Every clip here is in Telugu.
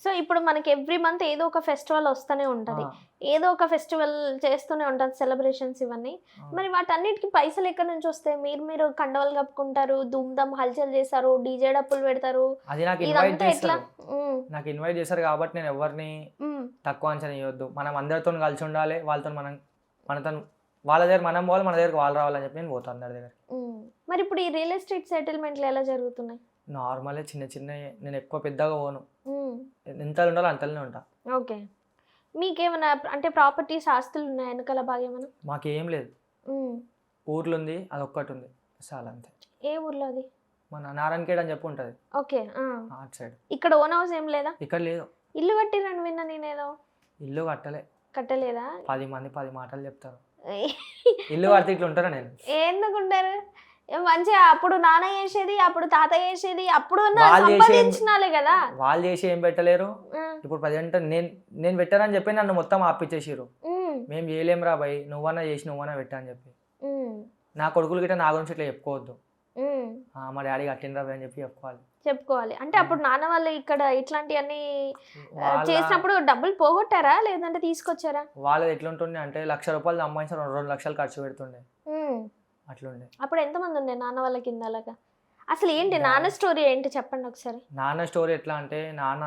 సో ఇప్పుడు మనకి ఎవ్రీ మంత్ ఏదో ఒక ఫెస్టివల్ వస్తూనే ఉంటది. ఆ! ఏదో ఒక ఫెస్టివల్ చేస్తూనే ఉంటారు సెలబ్రేషన్స్ ఇవన్నీ. అవును. మరి వాటన్నిటికి పైసలు ఎక్కడి నుంచి వస్తాయి? మీరు కండవాలు కప్పుకుంటారు, ధూమ్ ధామ్ హల్చల్ చేస్తారు, డీజే డప్పులు పెడతారు. అది నాకు ఇన్వైట్ ఇదంతా ఎట్లా? చేస్తారు. హ్మ్. నాకు ఇన్వైట్ చేశారు కాబట్టి నేను ఎవరిని హ్మ్. తక్కువ అంచనా వేయొద్దు. మనం అందరితోని కలిసి ఉండాలి. వాళ్ళతోని మనతోని వాళ్ళ దగ్గర మనం పోవాలి, మన దగ్గరికి వాళ్ళు రావాలని చెప్పి నేను పోతా అందరి దగ్గరికి. హ్మ్. మరి ఇప్పుడు ఈ రియల్ ఎస్టేట్ సెటిల్మెంట్లు ఎలా జరుగుతున్నాయి? నార్మలే చిన్న చిన్నయే. నేను ఎక్కువ పెద్దగా పోను. హ్మ్. ఎంతలో ఉండాలో అంతలోనే ఉంటా. ఓకే. మీకేమైనా అంటే ప్రాపర్టీస్ ఆస్తులు ఉన్నాయా వెనకాల బాగా ఏమైనా? మాకేం లేదు. హ్మ్. ఊర్లుంది అదొక్కటి ఉంది. చాలా అంతే. ఏ ఊర్లో అది? మన నారాయణఖేడ్ అని చెప్పి ఉంటది. ఓకే. ఆ. అటు సైడ్. ఇక్కడ ఓన్ హౌస్ ఏం లేదా? ఇక్కడ లేదు. ఇల్లు కట్టిరని విన్నా నేనేదో. ఇల్లు కట్టలే. కట్టలేదా? 10 మంది 10 మాటలు చెప్తారు. ఇల్లు కడితే ఇట్లా ఉంటారా నేను? ఎందుకుంటారు? మంచిగా అప్పుడు నాన్న చేసేది, అప్పుడు తాత చేసేది, అప్పుడు వాళ్ళు చేసి సంపాదించినాలే కదా. వాళ్ళు చేసి ఏం పెట్టలేరు. ఆ. ఇప్పుడు ప్రజెంట్ నేను పెట్టానని చెప్పి నన్ను మొత్తం ఆపిచ్చేసిర్రు. హ్మ్. మేము చేయలేమురా భయ్, నువ్వన్నా చేసి నువ్వన్నా పెట్టా అని చెప్పి. హ్మ్. నా కొడుకులు గిట్ట నా గురించి ఇట్లా చెప్పుకోవద్దు. హ్మ్. మా డాడీ కట్టిండ్రా భయ్ అని చెప్పి చెప్పుకోవాలి. చెప్పుకోవాలి. అంటే అప్పుడు నాన్న వాళ్ళు ఇక్కడ ఇట్లాంటివన్నీ వాళ్ళ చేసినప్పుడు డబ్బులు పోగొట్టారా? లేదంటే తీసుకొచ్చారా? వాళ్ళది ఎట్లుంటుండే అంటే ₹1,00,000 సంపాదించిన 2 లక్షలు ఖర్చు పెడుతుండే. హ్మ్. అట్లుండే. అప్పుడు ఎంతమంది ఉండే నాన్న వాళ్ళ కింద అలాగా? అసలు ఏంటి నాన్న స్టోరీ ఏంటి చెప్పండి ఒకసారి? నాన్న స్టోరీ ఎట్లా అంటే నాన్న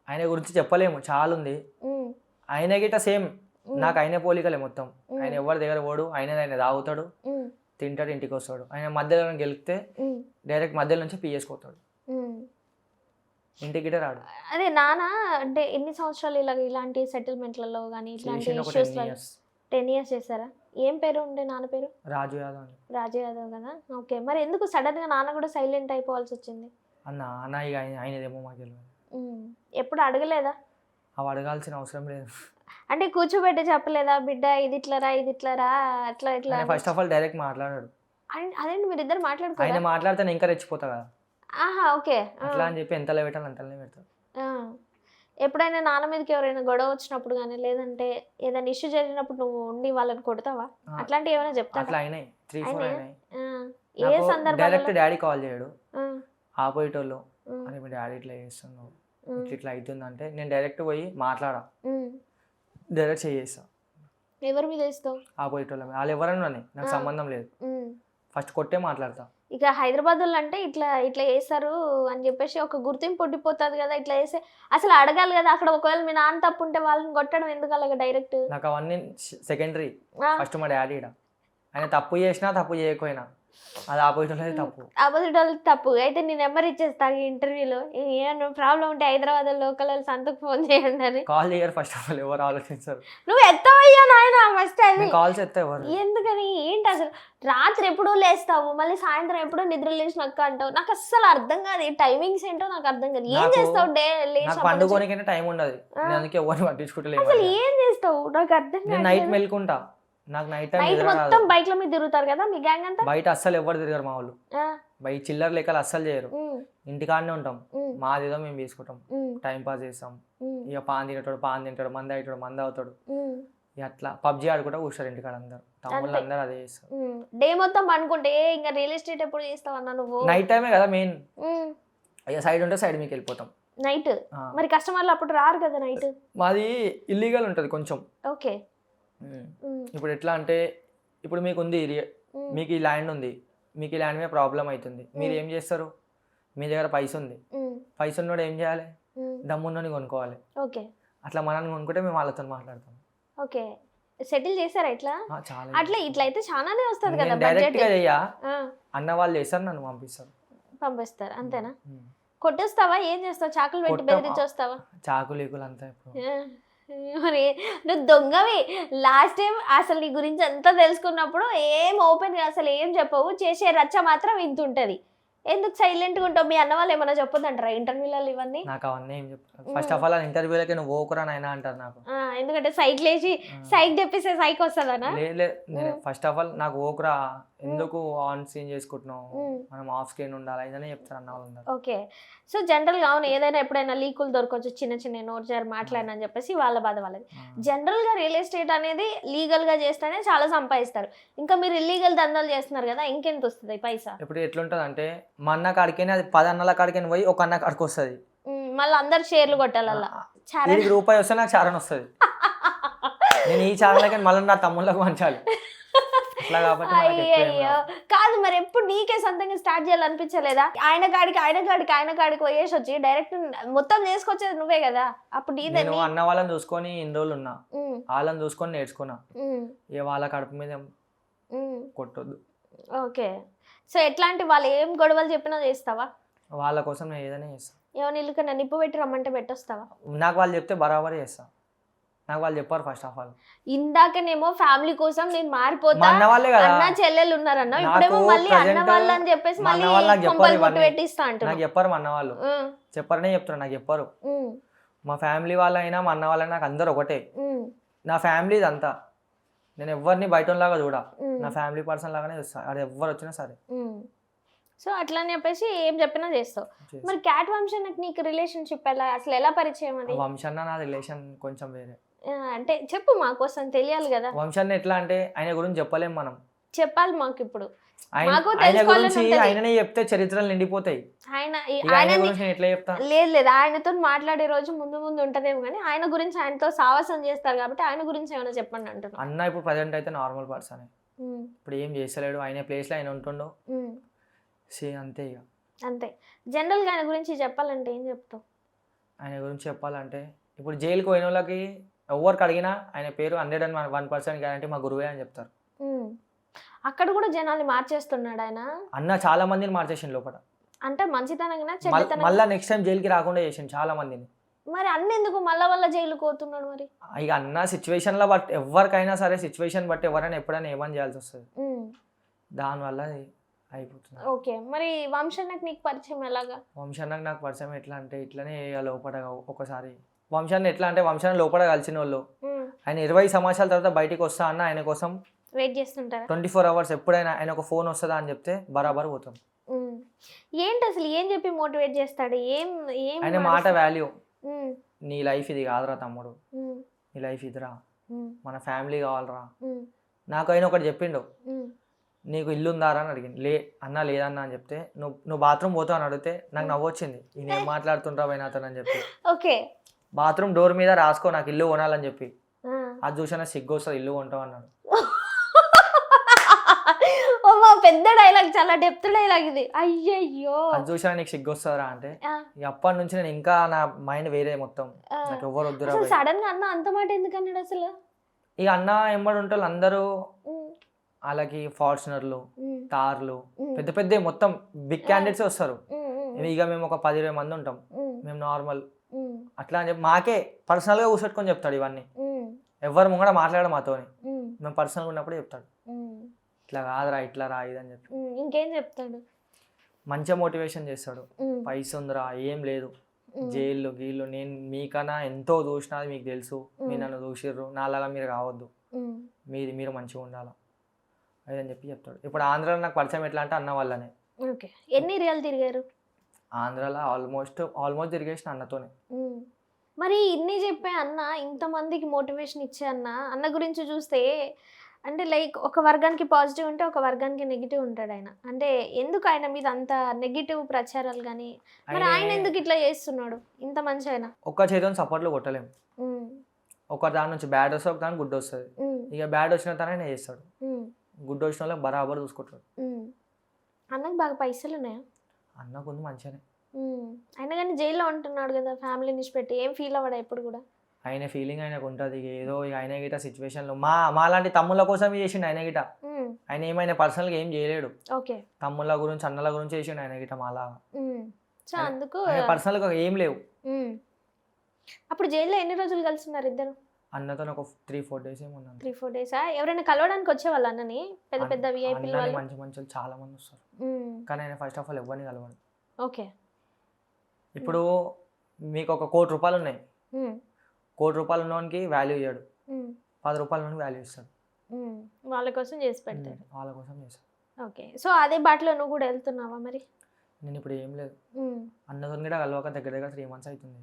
ఆయన గురించి చెప్పలేము, చాలా ఉంది. హ్మ్. ఆయన గిట్ట సేమ్ హ్మ్. నాకు ఆయనే పోలికలే మొత్తం. హ్మ్. ఆయన ఎవరి దగ్గర పోడు, ఆయన తాగుతాడు, హ్మ్. తింటాడు, ఇంటికి వస్తాడు. ఆయన మధ్యలో గెలిస్తే హ్మ్. డైరెక్ట్ మధ్యలో నుంచి పిఎస్కోతాడు, హ్మ్. ఇంటికి గిట్ట రాడు. అదే నాన్న అంటే ఎన్ని సంవత్సరాలు ఇలాంటి సెటిల్మెంట్లలో కానీ ఇట్లాంటి చేసిండు ఒక 10 ఇష్యూస్లలో? ఇయర్స్. 10 ఇయర్స్ చేశారా? ఏం పేరు ఉండే నాన్న పేరు? రాజు యాదవ్ అని. రాజు యాదవ్ కదా. ఓకే. మరి ఎందుకు సడన్గా నాన్న కూడా సైలెంట్ అయిపోవాల్సి వచ్చింది? అన్న ఇక ఆయనదేమో మాకు తెలియదు. ఎప్పుడు అడగలేదా? అవి అడగాల్సిన అవసరం లేదు. అంటే కూర్చోబెట్టి చెప్పలేదా బిడ్డ ఇది ఇట్లరా ఇది ఇట్లరా అట్లా ఇట్లా ఆయన అని? ఫస్ట్ ఆఫ్ ఆల్ డైరెక్ట్ మాట్లాడాడు. అదేంటి మీరిద్దరు ఆయన మాట్లాడుకోరా? మాట్లాడితే నేను ఇంకా రెచ్చిపోతా కదా. ఆహా. ఓకే. అట్లా అని చెప్పి ఎంతలో పెట్టాలి అంతలోనే పెడతాడు. ఎప్పుడైనా నాన్న మీదకి ఎవరైనా గొడవ వచ్చినప్పుడు కానీ లేదంటే ఏదైనా ఇష్యూ జరిగినప్పుడు నువ్వు ఉండి వాళ్ళని కొడతావా? అట్లాంటివి ఏమైనా చెప్తావా? అట్లా అయినాయి 3-4 అయినాయి. ఏ సందర్భంలో? డైరెక్ట్ డాడీ కాల్ చేయడు. ఆ, ఆపోజిట్ వాళ్ళు ఉమ్, అరే మీ డాడీ ఇట్లా చేస్తున్నావు, ఉమ్, ఇట్లా అవుతుందంటే నేను డైరెక్ట్ పోయి మాట్లాడా, ఉమ్. డైరెక్ట్ చేస్తా ఎవరి మీద వేస్తావు? ఆపోజిట్ వాళ్ళ మీద. వాళ్ళు ఎవరైనా నాకు ఆ. సంబంధం లేదు. ఫస్ట్ కొట్టే మాట్లాడతా. ఇక హైదరాబాద్లో అంటే ఇట్లా ఇట్లా చేస్తారు అని చెప్పేసి ఒక గుర్తింపు ఉండిపోతుంది కదా. ఇట్లా చేస్తే అసలు అడగాలి కదా. అక్కడ ఒకవేళ మీ నాన్న తప్పు ఉంటే వాళ్ళని కొట్టడం ఎందుకు అలాగా డైరెక్ట్? నాకు అవన్నీ సెకండరీ. ఫస్ట్ మా డాడీ ఆయన తప్పు చేసినా తప్పు చేయకపోయినా అది ఆపోజిట్ వాళ్ళది తప్పు. ఆపోజిట్ వాళ్ళకి తప్పు అయితే నేను నెంబర్ ఇచ్చేస్తా ఈ ఇంటర్వ్యూలో. ఏమన్నా ప్రాబ్లం ఉంటే హైదరాబాద్ లోకల్ వాళ్ళు సంతకు ఫోన్ చేయండి అని. కాల్ చేయరు ఫస్ట్ ఆఫ్ ఆల్, ఎవరు ఆలోచించారు. నువ్వు ఎత్తవయ్యా నాయన ఫస్ట్ అది. కాల్స్ ఎత్తే ఎవరు? ఎందుకని ఏంటి అసలు? రాత్రి ఎప్పుడూ లేస్తావు, మళ్ళీ సాయంత్రం ఎప్పుడూ నిద్ర లేచినాక అంటావు. నాకు అస్సలు అర్థం కాదు. ఈ టైమింగ్స్ ఏంటో నాకు అర్థం కాదు. ఏం చేస్తావు నాకు పండుకోనికైనా టైం ఉండదు. నేను అందుకే ఎవరిని పట్టించుకుంటలేదు. అసలు ఏం చేస్తావు నాకు అర్థం నేను కాదు. నైట్ మెలుకుంటా. నాకు నైట్ టైం నైట్ మొత్తం బైక్ల మీద తిరుగుతారు కదా మీ గ్యాంగ్ అంతా? బయట అస్సలు ఎవరు తిరగరు మా వాళ్ళు. బయట చిల్లర లెక్కలు అస్సలు చేయరు. ఇంటికాడనే ఉంటాం. మాదేదో మేము తీసుకుంటాం, టైం పాస్ చేస్తాం. ఇక పాన్ తింటాడు, మంది అవుతాడు, మంది అవుతాడు. అట్లా పబ్జీ ఆడుకుంటా కూర్చోరు ఇంటికాడ అందరు. తమ్ముళ్ళు అందరూ అదే చేస్తారు. డే మొత్తం అనుకుంటే ఇంకా రియల్ ఎస్టేట్ ఎప్పుడు చేస్తావు అన్న నువ్వు? నైట్ టైమే కదా మెయిన్. ఇక సైడ్ ఉంటే సైడ్ మీకు వెళ్ళిపోతాం నైట్. మరి కస్టమర్లు అప్పుడు రారు కదా నైట్? మాది ఇల్లీగల్ ఉంటుంది కొంచెం. ఓకే. ఇప్పుడు ఎట్లా అంటే ఇప్పుడు మీకు ఉంది, మీకు ఈ ల్యాండ్ ఉంది, మీకు ఈ ల్యాండ్ మీద ప్రాబ్లం అవుతుంది. మీరు ఏం చేస్తారు? మీ దగ్గర పైస ఉంది, పైస ఉన్నోడు ఏం చేయాలి? దమ్మున్నోని కొనుక్కోవాలి. ఓకే. అట్లా మనల్ని కొనుక్కుంటే మేము వాళ్ళతో మాట్లాడతాం. ఓకే. సెటిల్ చేశారా ఇట్లా? చాలా. అట్లా ఇట్లా అయితే చాలానే వస్తుంది కదా. డైరెక్ట్ గా చెయ్యా, అన్న వాళ్ళు చేస్తారు, నన్ను పంపిస్తారు అంతేనా? కొట్టేస్తావా? ఏం చేస్తావు? చాకులు పెట్టి బెదిరించి వస్తావా? చాకులీకులు అంతా. మరి నువ్వు దొంగవి. లాస్ట్ టైం అసలు నీ గురించి అంతా తెలుసుకున్నప్పుడు ఏం ఓపెన్ అసలు ఏం చెప్పవు, చేసే రచ్చ మాత్రం ఇంత ఉంటుంది. ఎందుకు సైలెంట్గా ఉంటావు? మీ అన్న వాళ్ళు ఏమైనా చెప్పొద్దంటారా ఇంటర్వ్యూలలో ఇవన్నీ? నాకు అవన్నీ ఏం చెప్తారు. ఫస్ట్ ఆఫ్ ఆల్ ఇంటర్వ్యూలకి నువ్వు ఓకురా నాయనా అంటారు నాకు. ఎందుకంటే సైక్ లేచి సైక్ తెప్పిస్తే సైక్ వస్తుందనా? లేదు, ఫస్ట్ ఆఫ్ ఆల్ నాకు ఓకురా, ఎందుకు ఆన్ స్క్రీన్ చేసుకుంటున్నావు, మనం ఆఫ్ స్క్రీన్ ఉండాలి ఇదని చెప్తారు అన్న వాళ్ళు. ఓకే. సో జనరల్గా అవును ఏదైనా ఎప్పుడైనా లీకులు దొరకవచ్చు, చిన్న చిన్న నోట్ జారి మాట్లాడినని చెప్పేసి వాళ్ళ బాధ వాళ్ళది. జనరల్గా రియల్ ఎస్టేట్ అనేది లీగల్గా చేస్తేనే చాలా సంపాదిస్తారు. ఇంకా మీరు ఇల్లీగల్ దందాలు చేస్తున్నారు కదా, ఇంకెంత వస్తుంది పైసా? ఇప్పుడు ఎట్లుంటుంది అంటే మా అన్న కాడికైనా అది 10 అన్నల కాడికైనా పోయి ఒక అన్న కాడికి వస్తుంది. మళ్ళీ అందరు షేర్లు కొట్టాలి అలా చరణ్ వీడికి రూపాయి వస్తే నాకు చారణ వస్తుంది. నేను ఈ ఛానల్కి మళ్ళీ నా తమ్ముళ్ళకు పంచాలి. అట్లా కాబట్టి మనకి ఎక్కువ ఏం అయ్యో రావు. కాదు మరి ఎప్పుడు నీకే సొంతంగా స్టార్ట్ చేయాలనిపించలేదా? ఆయన కాడికి పోయేసి వచ్చి డైరెక్ట్ మొత్తం చేసుకొచ్చేది నువ్వే కదా, అప్పుడు నీదే నేను అన్న వాళ్ళని చూసుకొని ఇన్ని రోజులు ఉన్నా, వాళ్ళని చూసుకొని నేర్చుకున్నా. ఇక వాళ్ళ కడుపు మీద కొట్టొద్దు. ఓకే. సో ఎట్లాంటి వాళ్ళు ఏం గొడవలు చెప్పినా చేస్తావా? వాళ్ళ కోసం నేను ఏదైనా చేస్తాను. ఏమైనా ఇల్లు కన్నా నిప్పు పెట్టి రమ్మంటే పెట్టొస్తావా? నాకు వాళ్ళు చెప్తే బరాబర్ చేస్తాను. నాకు వాళ్ళు చెప్పారు ఫస్ట్ ఆఫ్ ఆల్. ఇందాకనేమో ఫ్యామిలీ కోసం నేను మారిపోతా, మా అన్న వాళ్ళే కదా, అన్న చెల్లెలు ఉన్నారన్న, ఇప్పుడేమో నాకు మళ్ళీ అన్న present వాళ్ళు అని చెప్పేసి మా అన్న మళ్ళీ వాళ్ళు నాకు చెప్పారు కొంపలు ముట్టు ఇవన్నీ. పెట్టిస్తా నాకు అంటున్నావు. చెప్పారు మా అన్న వాళ్ళు, చెప్పారనే చెప్తున్నారు, నాకు చెప్పారు. మా ఫ్యామిలీ వాళ్ళైనా మా అన్న వాళ్ళైనా నాకు అందరు ఒకటే. నా ఫ్యామిలీ ఇదంతా, నేను ఎవరిని బయట లాగా చూడ, నా ఫ్యామిలీ పర్సన్ లాగానే చూస్తా, అది ఎవరు వచ్చినా సరే. సో అట్లా అని చెప్పేసి ఏం చెప్పినా చేస్తావు. మరి క్యాట్ వంశానికి నీకు రిలేషన్షిప్ ఎలా, అసలు ఎలా పరిచయం అది? వంశన్న నా రిలేషన్ కొంచెం వేరే. అంటే చెప్పు, మా కోసం తెలియాలి కదా. వంశన్న ఎట్లా అంటే ఆయన గురించి చెప్పలేం మనం, చెప్పాలి మాకు ఇప్పుడు. మాకు ఆయన తెలుసుకోవాలని గురించి ఉంటది. ఆయననే చెప్తే చరిత్రలు నిండిపోతాయి. ఆయన ఇక ఆయన ఆయన గురించి నేను ఎట్లా చెప్తా? లేదు ఆయనతో మాట్లాడే రోజు ముందు ముందు ఉంటదేమో, కానీ ఆయన గురించి ఆయనతో సావాసం చేస్తారు కాబట్టి ఆయన గురించి ఏమైనా చెప్పండి అంటున్నా. అన్న ఇప్పుడు ప్రజెంట్ అయితే నార్మల్ పర్సన్, ఇప్పుడు ఏం చేస్తలేడు, ఆయన ప్లేస్ లో ఆయన ఉంటుండో అంతే. ఇక అంతే. జనరల్ గా ఆయన గురించి చెప్పాలంటే ఏం చెప్తావు? ఆయన గురించి చెప్పాలంటే ఇప్పుడు జైలుకి పోయిన వాళ్ళకి ఎవరికి అడిగినా ఆయన పేరు 101% గ్యారంటీ మా గురువే అని చెప్తారు. అక్కడ కూడా జనాల్ని మార్చేస్తున్నాడు ఆయన. అన్న చాలా మందిని మార్చేసిండు లోపల, అంటే మంచితనంగా చెడ్డతనం. మళ్ళీ నెక్స్ట్ టైం జైలుకి రాకుండా చేసిండు చాలా మందిని. మరి అన్నెందుకు మళ్ళా జైలుకి పోతున్నాడు మరి? ఇక అన్న సిచ్యువేషన్ లో బట్టి, ఎవరికైనా సరే సిచ్యువేషన్ బట్టి ఎవరైనా ఎప్పుడైనా ఏమని చేయాల్సి వస్తుంది, దానివల్ల అయిపోతుంది. ఓకే. మరి వంశన్నకు నీకు పరిచయం ఎలాగా? వంశాన్నకు నాకు పరిచయం ఎట్లా అంటే ఇట్లనే లోపల ఒకసారి వంశాన్ని ఎట్లా అంటే వంశాన్ని లోపల కలిసిన వాళ్ళు ఆయన 20 సంవత్సరాల తర్వాత బయటికి వస్తా అన్న ఆయన కోసం వెయిట్ చేస్తుంటారా? 24 hours ఎప్పుడైనా ఆయన ఒక ఫోన్ వస్తుందా అని చెప్తే బరాబర్ పోతాం. ఏంటి అసలు ఏం చెప్పి మోటివేట్ చేస్తాడు? ఏం ఏం ఆయన మాట వాల్యూ, నీ లైఫ్ ఇది కాదురా తమ్ముడు, నీ లైఫ్ ఇదిరా, మన ఫ్యామిలీ కావాలరా. నాకు ఆయన ఒకటి చెప్పిండు, నీకు ఇల్లు ఉందారా అని అడిగింది. అన్నా లేదన్నా అని చెప్తే, నువ్వు బాత్రూమ్ పోతావు అని అడిగితే నాకు నవ్వొచ్చింది, ఈయన ఏం మాట్లాడుతుంటావు అయినాతో అని చెప్పి. ఓకే. బాత్రూమ్ డోర్ మీద రాసుకో నాకు ఇల్లు కొనాలని చెప్పి, అది చూసినా సిగ్గు వస్తుంది ఇల్లు కొంటావు అన్నాడు. పెద్ద డైలాగ్, చాలా డెప్త్ డైలాగ్ ఇది. అయ్యయ్యో, అది చూసినా నీకు సిగ్గు వస్తుందా అంటే, అప్పటి నుంచి నేను ఇంకా నా మైండ్ వేరే మొత్తం, నాకు ఎవరు వద్దురా. సడన్ గా అన్న అంత మాట ఎందుకు అన్నాడు అసలు? ఇక అన్న ఎంబడి ఉంటారు అందరూ, వాళ్ళకి ఫార్చునర్లు, తార్లు, పెద్ద పెద్ద మొత్తం బిగ్ క్యాండిడేట్స్ వస్తారు. ఇక మేము ఒక 10-20 మంది ఉంటాం, మేము నార్మల్ అట్లా అని చెప్పి మాకే పర్సనల్ గా కూర్చొని చెప్తాడు ఇవన్నీ. ఎవరు ముంగడ మాట్లాడడం మాతోని, మేము పర్సనల్ ఉన్నప్పుడు చెప్తాడు, ఇట్లా కాదురా ఇట్లా రా ఇది అని చెప్పి. ఇంకేం చెప్తాడు? మంచిగా మోటివేషన్ చేస్తాడు. పైస ఉందిరా, ఏం లేదు, జైళ్ళు గీళ్ళు, నేను మీకన్నా ఎంతో చూసినా మీకు తెలుసు, మీరు నన్ను చూసిర్రు, నాలాగా మీరు కావద్దు, మీరు మంచిగా ఉండాలా అది అని చెప్పి చెప్తాడు. ఇప్పుడు ఆంధ్రాలో నాకు పరిచయం ఎట్లా అంటే అన్న వల్లనే. ఓకే. ఎన్ని ఏరియాలు తిరిగారు ఆంధ్రాలో? ఆల్మోస్ట్ తిరిగేసిన అన్నతోనే. మరి ఇన్ని చెప్పే అన్న, ఇంతమందికి మోటివేషన్ ఇచ్చే అన్న గురించి చూస్తే అంటే లైక్ ఒక వర్గానికి పాజిటివ్ ఉంటే ఒక వర్గానికి నెగిటివ్ ఉంటాడు ఆయన. అంటే ఎందుకు ఆయన మీద అంత నెగిటివ్ ప్రచారాలు కానీ, మరి ఆయన ఎందుకు ఇట్లా చేస్తున్నాడు ఇంత మంచి ఆయన? ఒక్క చేతిని సపోర్ట్లో కొట్టలేము, ఒక దాని నుంచి బ్యాడ్ వస్తే ఒక దాని గుడ్ వస్తుంది. ఇక బ్యాడ్ వచ్చిన తనే చేస్తాడు, గుడ్ వచ్చిన వాళ్ళకి బరాబర్ చూసుకుంటాడు. అన్నకు బాగా పైసలు ఉన్నాయా? అన్నకు ఉంది మంచిగానే. అయినా కానీ జైల్లో ఉంటున్నాడు కదా, ఫ్యామిలీ నుంచి పెట్టి ఏం ఫీల్ అవ్వడా ఎప్పుడు కూడా? ఆయన ఫీలింగ్ ఆయనకు ఉంటుంది, ఏదో ఆయన గిట సిచ్యువేషన్లో మా లాంటి తమ్ముళ్ళ కోసం చేసిండు ఆయన గిట. ఆయన ఏమైనా పర్సనల్గా ఏం చేయలేడు, తమ్ముళ్ళ గురించి అన్నల గురించి చేసిండు ఆయన గిట మాలాగా. సో అందుకు పర్సనల్గా ఏం లేవు. అప్పుడు జైల్లో ఎన్ని రోజులు కలిసిన్నారు ఇద్దరు? అన్నతో ఒక 3-4 days ఏమో ఉన్నాను. 3-4 days? ఎవరైనా కలవడానికి వచ్చేవాళ్ళు అన్నని? పెద్ద పెద్ద విఐపీ వాళ్ళు, మంచి చాలా మంది వస్తారు, కానీ ఆయన ఫస్ట్ ఆఫ్ ఆల్ ఎవరిని కలవడు. ఓకే. ఇప్పుడు మీకు ఒక 1 కోటి రూపాయలు ఉన్నాయి, 1 కోటి రూపాయలు ఉన్నవానికి వాల్యూ ఇయ్యాడు, 10 రూపాయల నుండి వాల్యూ ఇస్తాడు. వాళ్ళ కోసం చేసి పెడతాడు, వాళ్ళ కోసం చేస్తాడు. ఓకే. సో అదే బాటలో నువ్వు కూడా వెళ్తున్నావా మరి? నేను ఇప్పుడు ఏం లేదు, అన్నతో కూడా కలవక దగ్గర 3 months అవుతుంది.